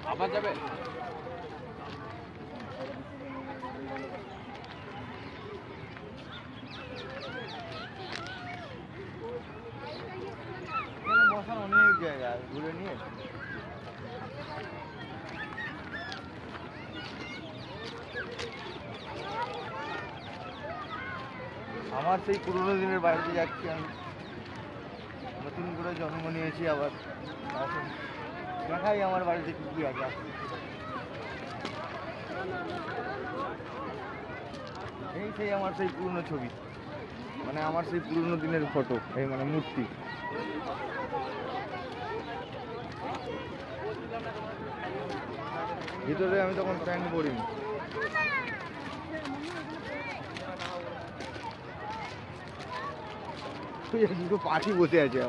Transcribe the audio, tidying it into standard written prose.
আবার যাবে বসার অনেক জায়গা ঘুরে নিয়ে আমার সেই পুরোনো দিনের বাড়িতে যাচ্ছি আমি নতুন করে জন্ম নিয়েছি আবার এখন দেখাই আমার বাড়িতে কী কী আছে এই সেই আমার সেই পুরনো ছবি মানে আমার সেই পুরনো দিনের ফটো এই মানে মূর্তি ভিতরে আমি তখন প্যান্ট পরিনি দুটো পাখি বসে আছে